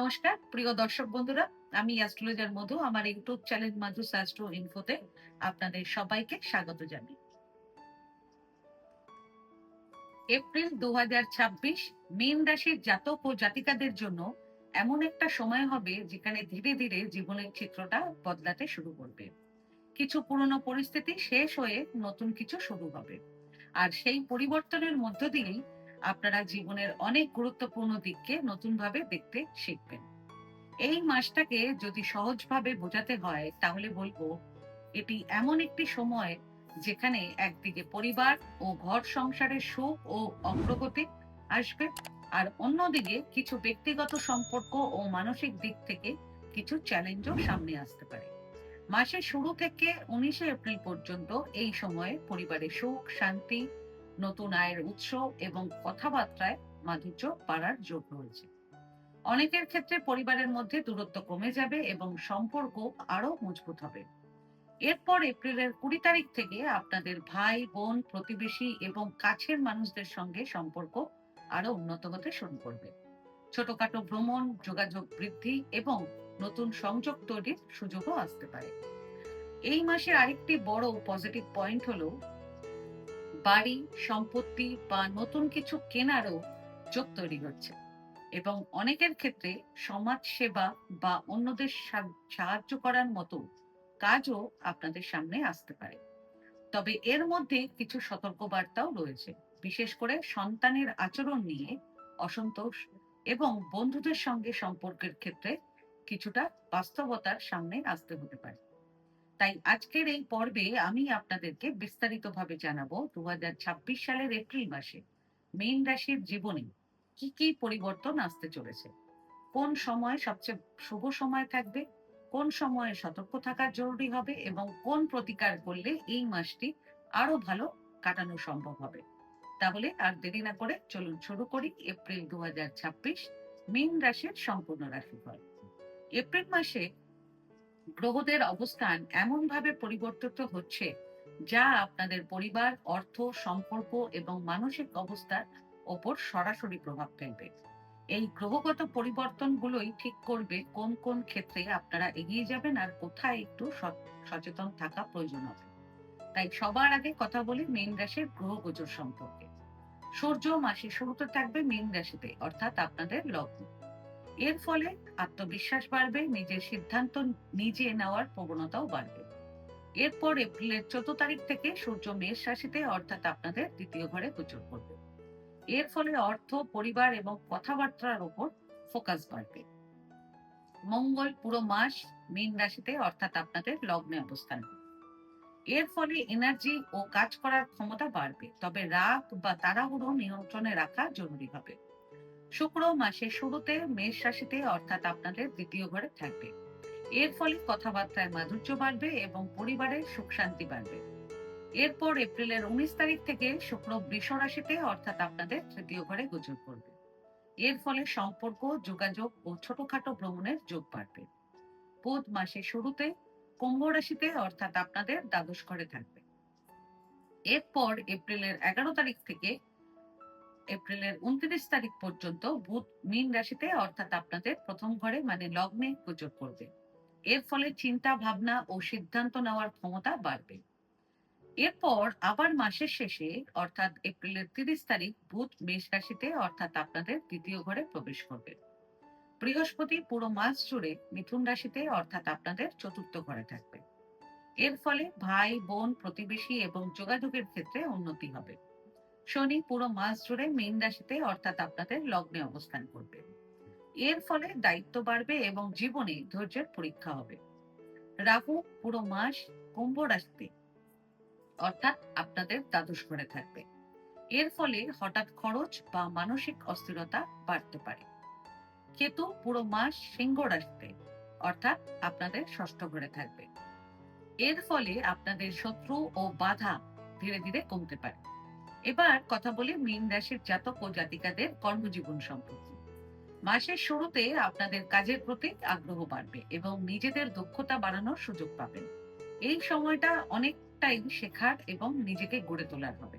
নমস্কার প্রিয় দর্শক বন্ধুরা, আমি অ্যাস্ট্রোলজার মধু। আমার ইউটিউব চ্যানেল মাধু অ্যাস্ট্রো ইনফোতে আপনাদের সবাইকে স্বাগত জানাই। এপ্রিল 2026 মীন রাশির জাতক ও জাতিকাদের জন্য এমন একটা সময় হবে যেখানে ধীরে ধীরে জীবনের চিত্রটা বদলাতে শুরু করবে। কিছু পুরনো পরিস্থিতি শেষ হয়ে নতুন কিছু শুরু হবে, আর সেই পরিবর্তনের মধ্য দিয়েই আপনারা জীবনের অনেক গুরুত্বপূর্ণ দিককে নতুনভাবে দেখতে শিখবেন। এই মাসটাকে যদি সহজভাবে বোঝাতে হয় তাহলে বলবো, এটি এমন একটি সময় যেখানে একদিকে পরিবার ও ঘর সংসারের সুখ ও অগ্রগতি আসবে, আর অন্যদিকে কিছু ব্যক্তিগত সম্পর্ক ও মানসিক দিক থেকে কিছু চ্যালেঞ্জও সামনে আসতে পারে। মাসের শুরু থেকে 19শে এপ্রিল পর্যন্ত এই সময়ে পরিবারের সুখ শান্তি, নতুন আয়ের উৎস এবং কথাবার্তায় মাধুর্য বাড়ার যোগ রয়েছে। অনেকের ক্ষেত্রে পরিবারের মধ্যে দূরত্ব কমে যাবে এবং সম্পর্ক আরো মজবুত হবে। এরপর এপ্রিলের 20 তারিখ থেকে আপনাদের ভাই বোন, প্রতিবেশী এবং কাছের মানুষদের সঙ্গে সম্পর্ক আরো উন্নত হতে শুরু করবে। ছোটখাটো ভ্রমণ, যোগাযোগ বৃদ্ধি এবং নতুন সংযোগ তৈরির সুযোগও আসতে পারে। এই মাসে আরেকটি বড় পজিটিভ পয়েন্ট হলো বাড়ি, সম্পত্তি বা নতুন কিছু কেনারও যোগ তৈরি হচ্ছে, এবং অনেকের ক্ষেত্রে সমাজ সেবা বা অন্যদের সাহায্য করার মতো কাজও আপনাদের সামনে আসতে পারে। তবে এর মধ্যে কিছু সতর্কবার্তাও রয়েছে, বিশেষ করে সন্তানের আচরণ নিয়ে অসন্তোষ এবং বন্ধুদের সঙ্গে সম্পর্কের ক্ষেত্রে কিছুটা বাস্তবতার সামনে আসতে হতে পারে। তাই আজকের এই পর্বে আমি আপনাদেরকে বিস্তারিতভাবে জানাবো 2026 সালের এপ্রিল মাসে মীন রাশির জীবনে কি কি পরিবর্তন আসতে চলেছে, কোন সময় সবচেয়ে শুভ সময় থাকবে, কোন সময়ে সতর্ক থাকা জরুরি হবে এবং কোন প্রতিকার করলে এই মাসটি আরো ভালো কাটানো সম্ভব হবে। তাহলে আর দেরি না করে চলুন শুরু করি এপ্রিল 2026 মীন রাশির সম্পূর্ণ রাশিফল। এপ্রিল মাসে গ্রহদের অবস্থান এমনভাবে পরিবর্তিত হচ্ছে যা আপনাদের পরিবার, অর্থ, সম্পর্ক এবং মানসিক অবস্থার ওপর সরাসরি প্রভাব ফেলবে। এই গ্রহগত পরিবর্তনগুলোই ঠিক করবে কোন কোন ক্ষেত্রে আপনারা এগিয়ে যাবেন আর কোথায় একটু সচেতন থাকা প্রয়োজন হবে। তাই সবার আগে কথা বলি মীন রাশির গ্রহ গোচর সম্পর্কে। সূর্য মাসের শুরুতে থাকবে মীন রাশিতে, অর্থাৎ আপনাদের লগ্ন। এর ফলে আত্মবিশ্বাস বাড়বে, নিজের সিদ্ধান্ত নিজে নেওয়ার প্রবণতাও বাড়বে। এরপর এপ্রিলের 14 তারিখ থেকে সূর্য মেষ রাশিতে, অর্থাৎ আপনাদের দ্বিতীয় ঘরে গোচর করবে। এর ফলে অর্থ, পরিবার এবং কথাবার্তার উপর ফোকাস বাড়বে। মঙ্গল পুরো মাস মীন রাশিতে, অর্থাৎ আপনাদের লগ্নে অবস্থান করবে। এর ফলে এনার্জি ও কাজ করার ক্ষমতা বাড়বে, তবে রাগ বা তাড়াহুড়ো নিয়ন্ত্রণে রাখা জরুরি হবে। শুক্র মাসের শুরুতে মেষ রাশিতে, অর্থাৎ আপনাদের দ্বিতীয় ঘরে থাকবে। এর ফলে কথাবার্তায় মাধুর্য বাড়বে এবং পরিবারের সুখ শান্তি বাড়বে। এরপর এপ্রিলের 19 তারিখ থেকে শুক্র বৃষ রাশিতে, অর্থাৎ আপনাদের তৃতীয় ঘরে গোচর করবে। এর ফলে সম্পর্ক, যোগাযোগ ও ছোটখাটো ভ্রমণের যোগ বাড়বে। বুধ মাসের শুরুতে কুম্ভ রাশিতে, অর্থাৎ আপনাদের দ্বাদশ ঘরে থাকবে। এরপর এপ্রিলের 11 তারিখ থেকে এপ্রিলের 29 তারিখ পর্যন্ত বুধ মীন রাশিতে, অর্থাৎ আপনাদের প্রথম ঘরে মানে লগ্নে গোচর করবে। এর ফলে চিন্তা ভাবনা ও সিদ্ধান্ত নেওয়ার ক্ষমতা বাড়বে। এরপর আবার মাসের শেষে অর্থাৎ এপ্রিলের 30 তারিখ বুধ মেষ রাশিতে, অর্থাৎ আপনাদের দ্বিতীয় ঘরে প্রবেশ করবে। বৃহস্পতি পুরো মাস জুড়ে মিথুন রাশিতে, অর্থাৎ আপনাদের চতুর্থ ঘরে থাকবে। এর ফলে ভাই বোন, প্রতিবেশী এবং যোগাযোগের ক্ষেত্রে উন্নতি হবে। শনি পুরো মাস জুড়ে মীন রাশিতে, অর্থাৎ আপনাদের লগ্নে অবস্থান করবে। এর ফলে দায়িত্ব বাড়বে এবং জীবনে ধৈর্যের পরীক্ষা হবে। রাহু পুরো মাস কুম্ভ রাশিতে, অর্থাৎ আপনাদের দ্বাদশ ঘরে থাকবে। এর ফলে হঠাৎ খরচ বা মানসিক অস্থিরতা বাড়তে পারে। কেতু পুরো মাস সিংহ রাশিতে, অর্থাৎ আপনাদের ষষ্ঠ ঘরে থাকবে। এর ফলে আপনাদের শত্রু ও বাধা ধীরে ধীরে কমতে পারে। এবার কথা বলি মীন রাশির জাতক ও জাতিকাদের কর্মজীবন সম্পর্কে। মাসের শুরুতে আপনাদের কাজের প্রতি আগ্রহ বাড়বে এবং নিজেদের দক্ষতা বাড়ানোর সুযোগ পাবেন। এই সময়টা অনেকটাই শেখার এবং নিজেকে গড়ে তোলার হবে।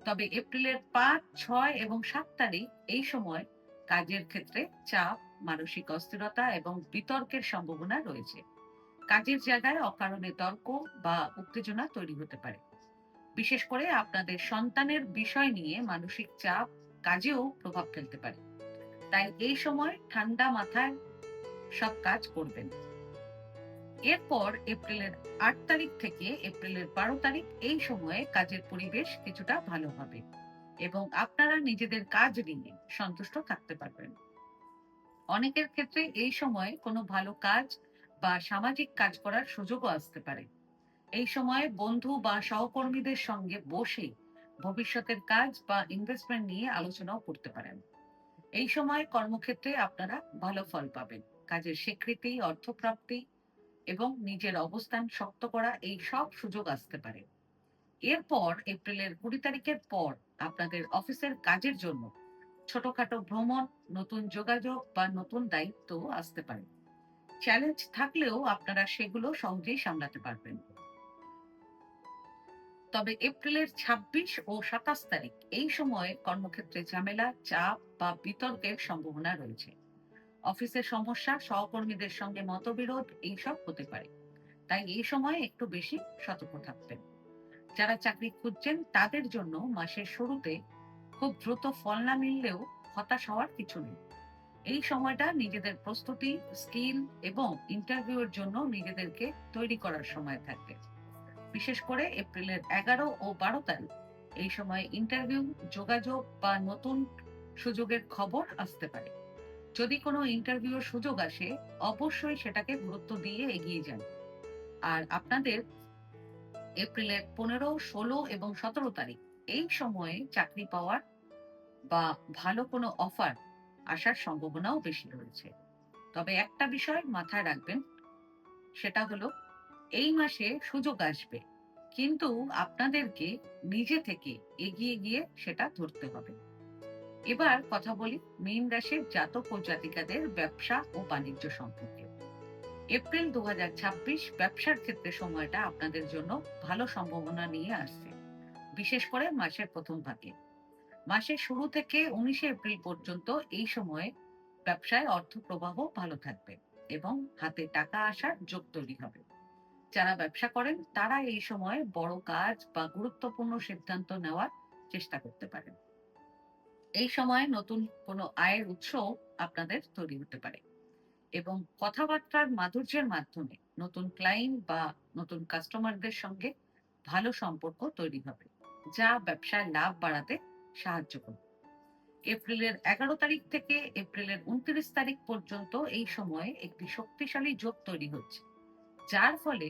তবে এপ্রিলের 5, 6 এবং 7 তারিখ এই সময় কাজের ক্ষেত্রে চাপ মানসিক অস্থিরতা এবং বিতর্কের সম্ভাবনা রয়েছে। কাজের জায়গায় অকারণে তর্ক বা উত্তেজনা তৈরি হতে পারে। বিশেষ করে আপনাদের সন্তানের বিষয় নিয়ে মানসিক চাপ কাজেও প্রভাব ফেলতে পারে। তাই এই সময় ঠান্ডা মাথায় সব কাজ করবেন। এরপর এপ্রিলের 8 তারিখ থেকে এপ্রিলের 12 তারিখ এই সময়ে কাজের পরিবেশ কিছুটা ভালো হবে এবং আপনারা নিজেদের কাজ নিয়ে সন্তুষ্ট থাকতে পারবেন। অনেকের ক্ষেত্রে এই সময়ে কোনো ভালো কাজ বা সামাজিক কাজ করার সুযোগও আসতে পারে। এই সময়ে বন্ধু বা সহকর্মীদের সঙ্গে বসে ভবিষ্যতের কাজ বা ইনভেস্টমেন্ট নিয়ে আলোচনাও করতে পারেন। এই সময় কর্মক্ষেত্রে আপনারা ভালো ফল পাবেন। কাজের স্বীকৃতি, অর্থপ্রাপ্তি এবং নিজের অবস্থান শক্ত করা, এই সব সুযোগ আসতে পারে। এরপর এপ্রিলের 20 তারিখের পর আপনাদের অফিসের কাজের জন্য ছোটখাটো ভ্রমণ, নতুন যোগাযোগ বা নতুন দায়িত্ব আসতে পারে। চ্যালেঞ্জ থাকলেও আপনারা সেগুলো সহজেই সামলাতে পারবেন। তবে এপ্রিলের 26 ও 27 তারিখ এই সময়ে কর্মক্ষেত্রে ঝামেলা, চাপ বা বিতর্কের সম্ভাবনা রয়েছে। অফিসের সমস্যা, সহকর্মীদের সঙ্গে মতবিরোধ এইসব হতে পারে। তাই এই সময় একটু বেশি সতর্ক থাকবেন। যারা চাকরি খুঁজছেন তাদের জন্য মাসের শুরুতে খুব দ্রুত ফল না মিললেও হতাশ হওয়ার কিছু নেই। এই সময়টা নিজেদের প্রস্তুতি, স্কিল এবং ইন্টারভিউয়ের জন্য নিজেদেরকে তৈরি করার সময় থাকবে। বিশেষ করে এপ্রিলের 11 ও 12 তারিখ এই সময় ইন্টারভিউ, যোগাযোগ বা নতুন সুযোগের খবর আসতে পারে। যদি কোনো ইন্টারভিউর সুযোগ আসে, অবশ্যই সেটাকে গুরুত্ব দিয়ে এগিয়ে যান। আর আপনাদের এপ্রিলের 15, 16 এবং 17 তারিখ এই সময়ে চাকরি পাওয়ার বা ভালো কোনো অফার আসার সম্ভাবনাও বেশি রয়েছে। তবে একটা বিষয় মাথায় রাখবেন, সেটা হলো এই মাসে সুযোগ আসবে, কিন্তু আপনাদেরকে নিজে থেকে এগিয়ে গিয়ে সেটা ধরতে হবে। এবার কথা বলি মীন রাশির জাতক ও জাতিকাদের ব্যবসা ও বাণিজ্য সম্পর্কে। এপ্রিল 2026 ব্যবসার ক্ষেত্রে সময়টা আপনাদের জন্য ভালো সম্ভাবনা নিয়ে আসছে, বিশেষ করে মাসের প্রথম ভাগে। মাসের শুরু থেকে 19 এপ্রিল পর্যন্ত এই সময়ে ব্যবসায় অর্থ প্রবাহ ভালো থাকবে এবং হাতে টাকা আসার যোগ তৈরি হবে। যারা ব্যবসা করেন তারা এই সময়ে বড় কাজ বা গুরুত্বপূর্ণ সিদ্ধান্ত নেওয়ার চেষ্টা করতে পারেন। এই সময়ে নতুন কোনো আয়ের উৎস আপনাদের তৈরি হতে পারে এবং কথাবার্তার মাধুর্যের মাধ্যমে নতুন ক্লায়েন্ট বা নতুন কাস্টমারদের সঙ্গে ভালো সম্পর্ক তৈরি হবে, যা ব্যবসায় লাভ বাড়াতে সাহায্য করবে। এপ্রিলের 11 তারিখ থেকে এপ্রিলের 29 তারিখ পর্যন্ত এই সময়ে একটি শক্তিশালী জোট তৈরি হচ্ছে, যার ফলে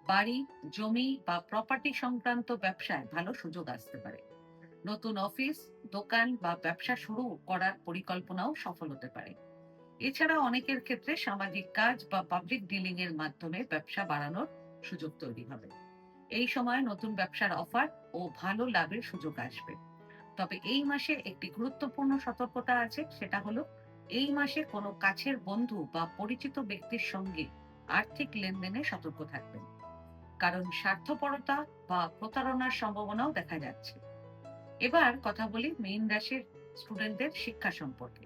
বাড়ি, জমি বা প্রপার্টি সংক্রান্ত ব্যবসায় ভালো সুযোগ আসতে পারে। নতুন অফিস, দোকান বা ব্যবসা শুরু করার পরিকল্পনাও সফল হতে পারে। এছাড়া অনেকের ক্ষেত্রে সামাজিক কাজ বা পাবলিক ডিলিং এর মাধ্যমে ব্যবসা বাড়ানোর সুযোগ তৈরি হবে। এই সময় নতুন ব্যবসার অফার ও ভালো লাভের সুযোগ আসবে। তবে এই মাসে একটি গুরুত্বপূর্ণ সতর্কতা আছে, সেটা হলো এই মাসে কোনো কাছের বন্ধু বা পরিচিত ব্যক্তির সঙ্গে আর্থিক লেনদেনে সতর্ক থাকবেন, কারণ স্বার্থপরতা বা প্রতারণার সম্ভাবনাও দেখা যাচ্ছে। এবার কথা বলি মীন রাশির স্টুডেন্টদের শিক্ষা সম্পর্কে।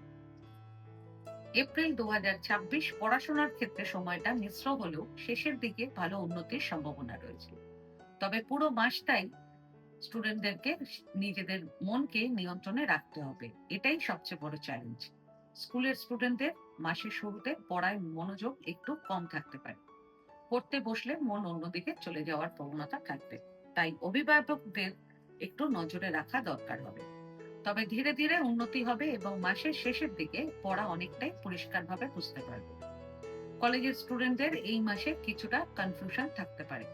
এপ্রিল 2026 পড়াশোনার ক্ষেত্রে সময়টা মিশ্র হলেও শেষের দিকে ভালো উন্নতির সম্ভাবনা রয়েছে। তবে পুরো মাসটাই স্টুডেন্টদেরকে নিজেদের মনকে নিয়ন্ত্রণে রাখতে হবে, এটাই সবচেয়ে বড় চ্যালেঞ্জ। স্কুলের স্টুডেন্টদের মাসের শুরুতে পড়ায় মনোযোগ একটু কম থাকতে পারে, পড়তে বসলে মন অন্যদিকে চলে যাওয়ার প্রবণতা থাকবে। তাই অভিভাবকদের একটু নজরে রাখা দরকার হবে। তবে ধীরে ধীরে উন্নতি হবে এবং মাসের শেষের দিকে পড়া অনেকটাই পরিষ্কারভাবে বুঝতে পারবে। কলেজের স্টুডেন্টদের এই মাসে কিছুটা কনফিউশন থাকতে পারে,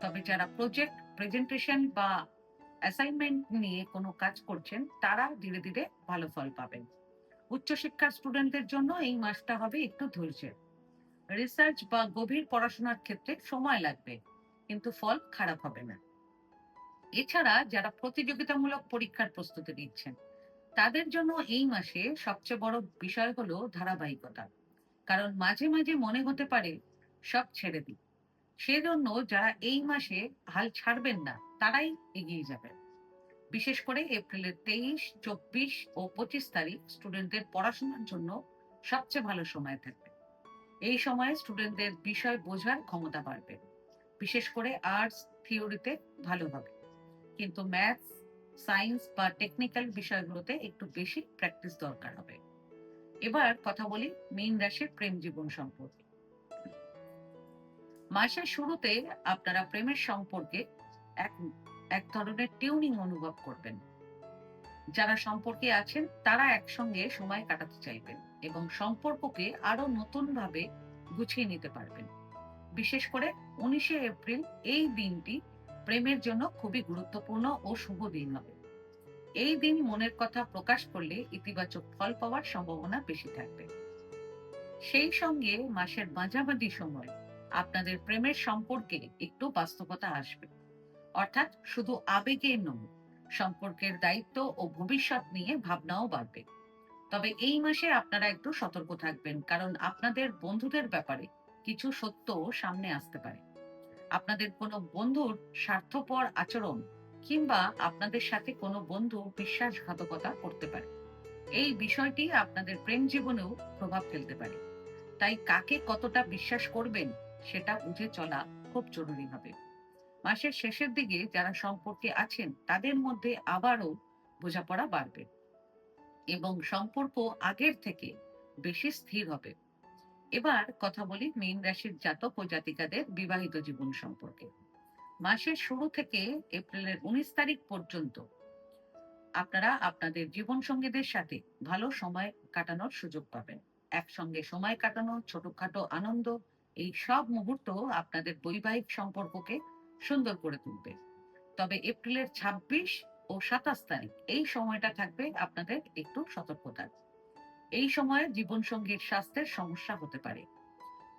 তবে যারা প্রজেক্ট, প্রেজেন্টেশন বা অ্যাসাইনমেন্ট নিয়ে কোনো কাজ করছেন তারা ধীরে ধীরে ভালো ফল পাবেন। উচ্চশিক্ষার স্টুডেন্টদের জন্য এই মাসটা হবে একটু ধৈর্যের। রিসার্চ বা গভীর পড়াশোনার ক্ষেত্রে সময় লাগবে, কিন্তু ফল খারাপ হবে না। এছাড়া যারা প্রতিযোগিতামূলক পরীক্ষার প্রস্তুতি নিচ্ছেন তাদের জন্য এই মাসে সবচেয়ে বড় বিষয় হলো ধারাবাহিকতা, কারণ মাঝে মাঝে মনে হতে পারে সব ছেড়ে দিই। সেজন্য যারা এই মাসে হাল ছাড়বেন না তারাই এগিয়ে যাবেন। বিশেষ করে এপ্রিলের 23, 24 ও 25 তারিখ স্টুডেন্টদের পড়াশোনার জন্য সবচেয়ে ভালো সময় থাকবে। এই সময়ে স্টুডেন্টদের বিষয় বোঝার ক্ষমতা বাড়বে, বিশেষ করে আর্টস থিওরিতে ভালো হবে, কিন্তু ম্যাথস, সায়েন্স বা টেকনিক্যাল বিষয়গুলোতে একটু বেশি প্র্যাকটিস দরকার হবে। এবার কথা বলি মীন রাশির প্রেম জীবন সম্পর্কে। মাসের শুরুতে আপনারা প্রেমের সম্পর্কে এক এক ধরনের টিউনিং অনুভব করবেন। যারা সম্পর্কে আছেন তারা একসঙ্গে সময় কাটাতে চাইবেন এবং সম্পর্ককে আরো নতুন ভাবে গুছিয়ে নিতে পারবেন। বিশেষ করে 19শে এপ্রিল এই দিনটি প্রেমের জন্য খুবই গুরুত্বপূর্ণ ও শুভ দিন হবে। এই দিন মনের কথা প্রকাশ করলে ইতিবাচক ফল পাওয়ার সম্ভাবনা বেশি থাকবে। সেই সঙ্গে মাসের মাঝামাঝি সময় আপনাদের প্রেমের সম্পর্কে একটু বাস্তবতা আসবে, অর্থাৎ শুধু আবেগে নয়, সম্পর্কের দায়িত্ব ও ভবিষ্যৎ নিয়ে ভাবনাও বাড়বে। তবে এই মাসে আপনারা একটু সতর্ক থাকবেন, কারণ আপনাদের বন্ধুদের ব্যাপারে কিছু সত্য সামনে আসতে পারে। আপনাদের কোনো বন্ধুর স্বার্থপর আচরণ কিংবা আপনাদের সাথে কোনো বন্ধু বিশ্বাসঘাতকতা করতে পারে। এই বিষয়টি আপনাদের প্রেম জীবনেও প্রভাব ফেলতে পারে। তাই কাকে কতটা বিশ্বাস করবেন সেটা বুঝে চলা খুব জরুরি হবে। মাসের শেষের দিকে যারা সম্পর্কে আছেন তাদের মধ্যে আবারও বোঝাপড়া বাড়বে এবং সম্পর্ক আগের থেকে বেশি স্থির হবে। এবার কথা বলি মীন রাশির জাতক ও জাতিকাদের বিবাহিত জীবন সম্পর্কে। মাসের শুরু থেকে এপ্রিলের 19 তারিখ পর্যন্ত আপনারা আপনাদের জীবন সঙ্গীদের সাথে ভালো সময় কাটানোর সুযোগ পাবেন। একসঙ্গে সময় কাটানো, ছোটখাটো আনন্দ, এই সব মুহূর্ত আপনাদের বৈবাহিক সম্পর্ককে সুন্দর করে তুলবে। তবে এপ্রিলের 26 ও 27 তারিখ এই সময়টা থাকবে আপনাদের একটু সতর্কতার। এই সময়ে জীবনসঙ্গীর স্বাস্থ্যের সমস্যা হতে পারে।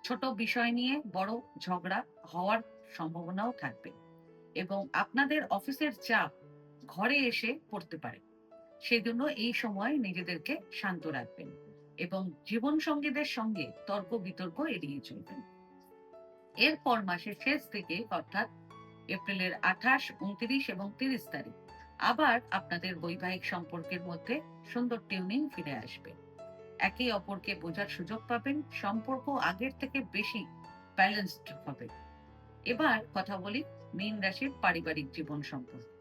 ছোট বিষয় নিয়ে বড় ঝগড়া হওয়ার সম্ভাবনাও থাকবে এবং আপনাদের অফিসের চাপ ঘরে এসে পড়তে পারে। সেজন্য এই সময় নিজেদেরকে শান্ত রাখবেন এবং জীবনসঙ্গীদের সঙ্গে তর্ক বিতর্ক এড়িয়ে চলবেন। এরপর মাসের শেষ থেকে, অর্থাৎ এপ্রিলের 28, 29 এবং 30 তারিখ আবার আপনাদের বৈবাহিক সম্পর্কের মধ্যে সুন্দর টিউনিং ফিরে আসবে। একে অপরকে বোঝার সুযোগ পাবেন, সম্পর্ক আগের থেকে বেশি ব্যালেন্সড হবে। এবার কথা বলি মীন রাশির পারিবারিক জীবন সম্পর্কে।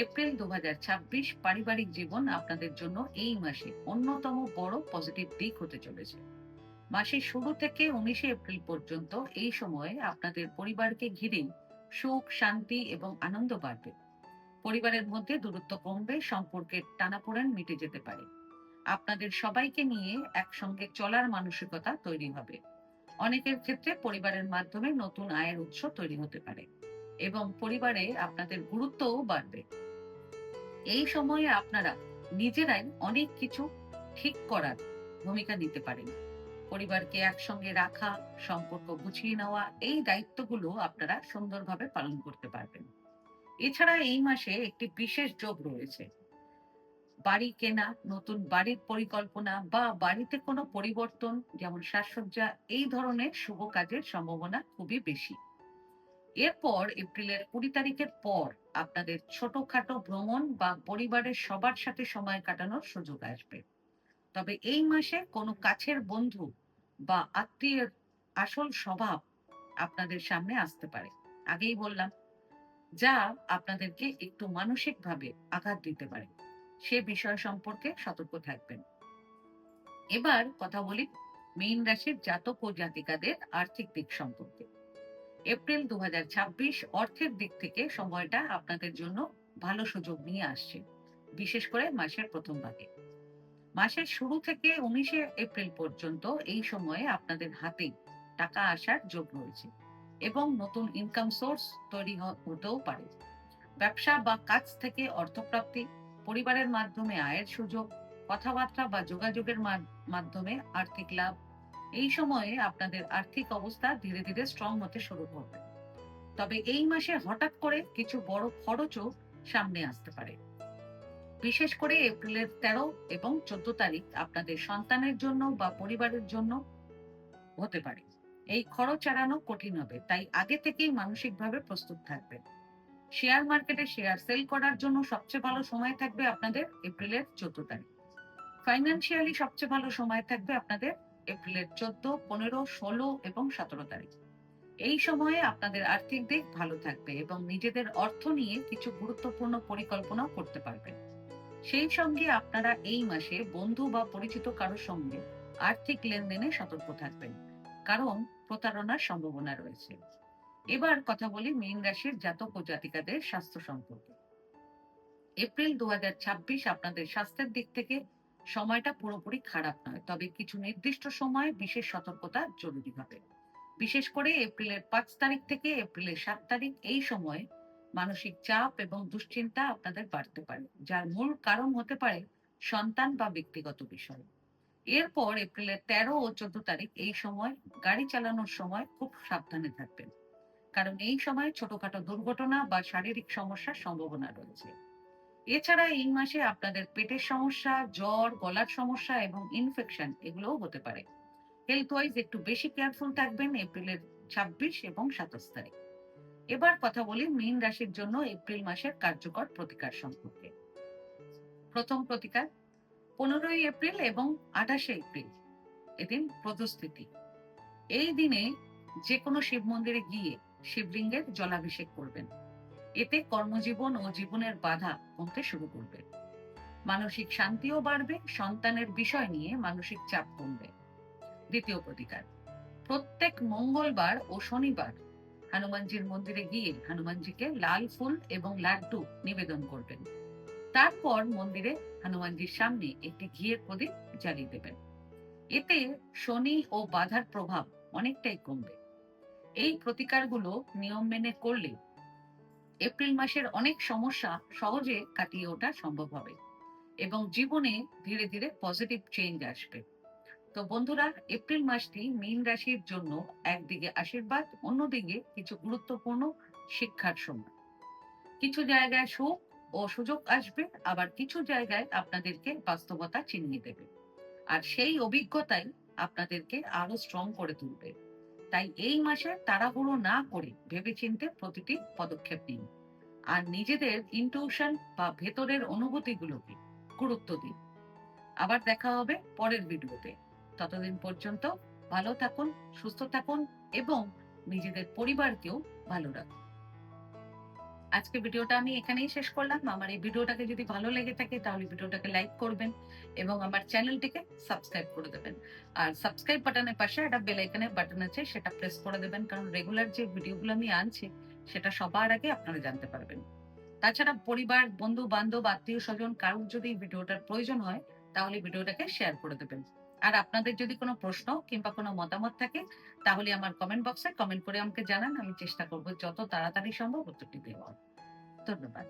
এপ্রিল 2026 পারিবারিক জীবন আপনাদের জন্য এই মাসে অন্যতম বড় পজিটিভ দিক হতে চলেছে। মাসের শুরু থেকে 19শে এপ্রিল পর্যন্ত এই সময়ে আপনাদের পরিবারকে ঘিরে সুখ, শান্তি এবং আনন্দ বাড়বে। পরিবারের মধ্যে দূরত্ব কমবে, সম্পর্কের টানাপোড়েন মিটে যেতে পারে। আপনাদের সবাইকে নিয়ে একসঙ্গে চলার মানসিকতা তৈরি হবে। অনেকের ক্ষেত্রে পরিবারের মাধ্যমে নতুন আয়ের উৎস তৈরি হতে পারে এবং পরিবারে আপনাদের গুরুত্বও বাড়বে। এই সময়ে আপনারা নিজেরাই অনেক কিছু ঠিক করার ভূমিকা নিতে পারেন। পরিবারকে একসঙ্গে রাখা, সম্পর্ক গুছিয়ে নেওয়া, এই দায়িত্বগুলো আপনারা সুন্দরভাবে পালন করতে পারবেন। এছাড়া এই মাসে একটি বিশেষ যোগ রয়েছে। বাড়ি কেনা, নতুন বাড়ির পরিকল্পনা বা বাড়িতে কোনো পরিবর্তন, যেমন সাজসজ্জা, এই ধরনের শুভ কাজের সম্ভাবনা খুবই বেশি। এরপর এপ্রিলের 20 তারিখের পর আপনাদের ছোটখাটো ভ্রমণ বা পরিবারের সবার সাথে সময় কাটানোর সুযোগ আসবে। তবে এই মাসে কোনো কাছের বন্ধু বা আত্মীয়ের আসল স্বভাব আপনাদের সামনে আসতে পারে, আগেই বললাম, যা আপনাদেরকে একটু মানসিকভাবে আঘাত দিতে পারে। সে বিষয় সম্পর্কে সতর্ক থাকবেন। এবার কথা বলি মীন রাশির জাতক ও জাতিকাদের আর্থিক দিক সম্পর্কে। এপ্রিল 2026 অর্থের দিক থেকে সময়টা আপনাদের জন্য ভালো সুযোগ নিয়ে আসছে, বিশেষ করে মাসের প্রথম ভাগে। মাসের শুরু থেকে 19শে এপ্রিল পর্যন্ত এই সময়ে আপনাদের হাতে টাকা আসার যোগ রয়েছে এবং নতুন ইনকাম সোর্স তৈরি হতেও পারে। ব্যবসা বা কাজ থেকে অর্থপ্রাপ্তি, পরিবারের মাধ্যমে আয়ের সুযোগ, কথাবার্তা বা যোগাযোগের মাধ্যমে আর্থিক লাভ, এই সময়ে আপনাদের আর্থিক অবস্থা ধীরে ধীরে স্ট্রং হতে শুরু করবে। তবে এই মাসে হঠাৎ করে কিছু বড় খরচও সামনে আসতে পারে। বিশেষ করে এপ্রিলের 13 এবং 14 তারিখ আপনাদের সন্তানের জন্য বা পরিবারের জন্য হতে পারে। এই খরচ এড়ানো কঠিন হবে, তাই আগে থেকেই মানসিকভাবে প্রস্তুত থাকবেন। শেয়ার মার্কেটে শেয়ার সেল করার জন্য সবচেয়ে ভালো সময় থাকবে আপনাদের এপ্রিলের 14 তারিখ। ফাইন্যান্সিয়ালি সবচেয়ে ভালো সময় থাকবে আপনাদের এপ্রিলের 14, 15, 16 এবং 17 তারিখ। এই সময়ে আপনাদের আর্থিক দিক ভালো থাকবে এবং নিজেদের অর্থ নিয়ে কিছু গুরুত্বপূর্ণ পরিকল্পনাও করতে পারবেন। সেই সঙ্গে আপনারা এই মাসে বন্ধু বা পরিচিত কারোর সঙ্গে আর্থিক লেনদেনে সতর্ক থাকবেন, কারণ প্রতারণার সম্ভাবনা রয়েছে। এবার কথা বলি মীন রাশির জাতক ও জাতিকাদের স্বাস্থ্য সম্পর্কে। এপ্রিল 2026 আপনাদের স্বাস্থ্যের দিক থেকে সময়টা পুরোপুরি খারাপ নয়, তবে কিছু নির্দিষ্ট সময়ে বিশেষ সতর্কতা জরুরি হবে। বিশেষ করে এপ্রিলের 5 তারিখ থেকে এপ্রিলের 7 তারিখ এই সময়ে মানসিক চাপ এবং দুশ্চিন্তা আপনাদের বাড়তে পারে, যার মূল কারণ হতে পারে সন্তান বা ব্যক্তিগত বিষয়। এরপর এপ্রিলের 13 ও 14 তারিখ এই সময় গাড়ি চালানোর সময় খুব সাবধানে থাকবেন, কারণ এই সময় ছোটখাটো দুর্ঘটনা বা শারীরিক সমস্যার সম্ভাবনা রয়েছে। এছাড়া এই মাসে আপনাদের পেটের সমস্যা, জ্বর, গলার সমস্যা এবং ইনফেকশন এগুলোও হতে পারে। হেলথ ওয়াইজ একটু বেশি কেয়ারফুল থাকবেন এপ্রিলের 26 এবং 27 তারিখ। এবার কথা বলি মীন রাশির জন্য এপ্রিল মাসের কার্যকর প্রতিকার সম্পর্কে। প্রথম প্রতিকার 15 এপ্রিল এবং 28 এপ্রিল, এদিন প্রদস্তিথি। এই দিনে যে কোনো শিব মন্দিরে গিয়ে শিবলিঙ্গের জলাভিষেক করবেন। এতে কর্মজীবন ও জীবনের বাধা কমতে শুরু করবে। মানসিক শান্তিও বাড়বে, সন্তানের বিষয় নিয়ে মানসিক চাপ কমবে। দ্বিতীয় প্রতিকার প্রত্যেক মঙ্গলবার ও শনিবার হনুমানজির মন্দিরে গিয়ে হনুমানজিকে লাল ফুল এবং লাড্ডু নিবেদন করবেন। তারপর মন্দিরে হনুমানজির সামনে একটি ঘিয়ের প্রদীপ জ্বালিয়ে দেবেন। এতে শনি ও বাধার প্রভাব অনেকটাই কমবে। এই প্রতিকারগুলো নিয়ম মেনে করলে এপ্রিল মাসের অনেক সমস্যা সহজে কাটিয়ে ওঠা সম্ভব হবে এবং জীবনে ধীরে ধীরে পজিটিভ চেঞ্জ আসবে। তো বন্ধুরা, এপ্রিল মাসটি মীন রাশির জন্য একদিকে আশীর্বাদ, অন্যদিকে কিছু গুরুত্বপূর্ণ শিক্ষার সময়। কিছু জায়গায় সুখ ও সুযোগ আসবে, আবার কিছু জায়গায় আপনাদেরকে বাস্তবতা চিনিয়ে দেবে, আর সেই অভিজ্ঞতাই আপনাদেরকে আরো স্ট্রং করে তুলবে। তাই এই মাসে তাড়াহুড়ো না করে ভেবেচিন্তে প্রতিটি পদক্ষেপ নিন, আর নিজেদের ইনটিউশন বা ভেতরের অনুভূতিগুলোকে গুরুত্ব দিন। আবার দেখা হবে পরের ভিডিওতে। ততদিন পর্যন্ত ভালো থাকুন, সুস্থ থাকুন এবং নিজেদের পরিবারকেও ভালো রাখুন। আজকে ভিডিওটা আমি এখানেই শেষ করলাম। আমার এই ভিডিওটাকে যদি ভালো লেগে থাকে তাহলে ভিডিওটাকে লাইক করবেন এবং আমার চ্যানেলটিকে সাবস্ক্রাইব করে দেবেন। আর সাবস্ক্রাইব বাটনের পাশে একটা বেল আইকনের বাটন আছে, সেটা প্রেস করে দেবেন, কারণ রেগুলার যে ভিডিওগুলো আমি আনছি সেটা সবার আগে আপনারা জানতে পারবেন। তাছাড়া পরিবার, বন্ধু বান্ধব, আত্মীয় স্বজন কারোর যদি ভিডিওটার প্রয়োজন হয় তাহলে ভিডিওটাকে শেয়ার করে দেবেন। আর আপনাদের যদি কোনো প্রশ্ন কিংবা কোনো মতামত থাকে তাহলে আমার কমেন্ট বক্সে কমেন্ট করে আমাকে জানান। আমি চেষ্টা করব যত তাড়াতাড়ি সম্ভব উত্তরটি দেওয়ার। ধন্যবাদ।